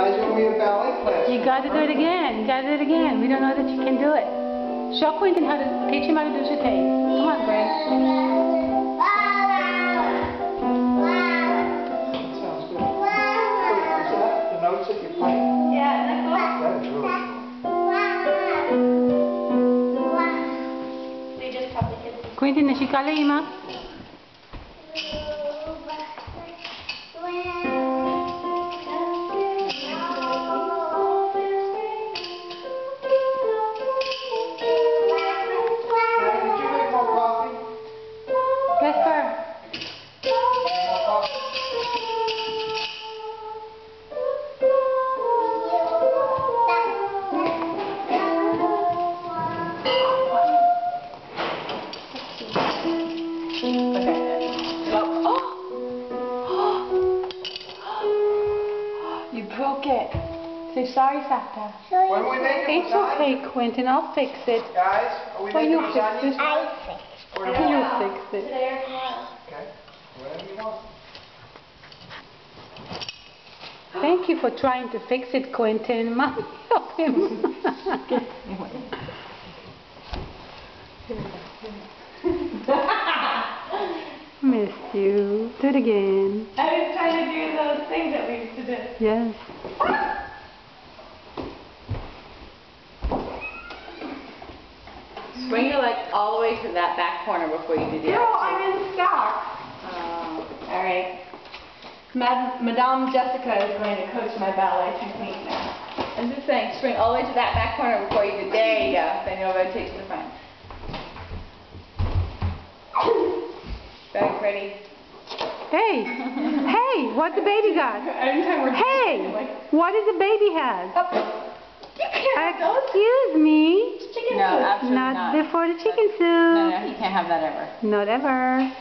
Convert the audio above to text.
Guys, you want me to ballet class? You got to do it again. You got to do it again. We don't know that you can do it. Show Quentin how to teach him how to do sauté. Come on, Greg. Sounds good. Wait, is that the notes that you're playing? Yeah, isn't that cool? That is really cool. We just probably did. Quentin, nashika ima. You broke it. Say sorry, Sata. When we make it, It's okay, Quentin. I'll fix it. guys, are we making you lasagna? fix it. I fixed Or You tomorrow? fix it. today or tomorrow. Okay, whatever you want. Thank you for trying to fix it, Quentin. Mommy, help him. Missed you. Do it again. I was trying to do those things that we used to do. Yes. Bring your leg all the way to that back corner before you do the No, other. I'm in stocks. All right. Madame Jessica is going to coach my ballet technique now. I'm just saying, spring all the way to that back corner before you do. There you go. Then you'll rotate to the front. Back ready. Hey, hey, what the baby got? Anytime we're Hey, what did the baby have? You can't have those. Excuse me. Chicken No, soup. absolutely Not not. before the chicken No, soup. no, he can't have that ever. Not ever.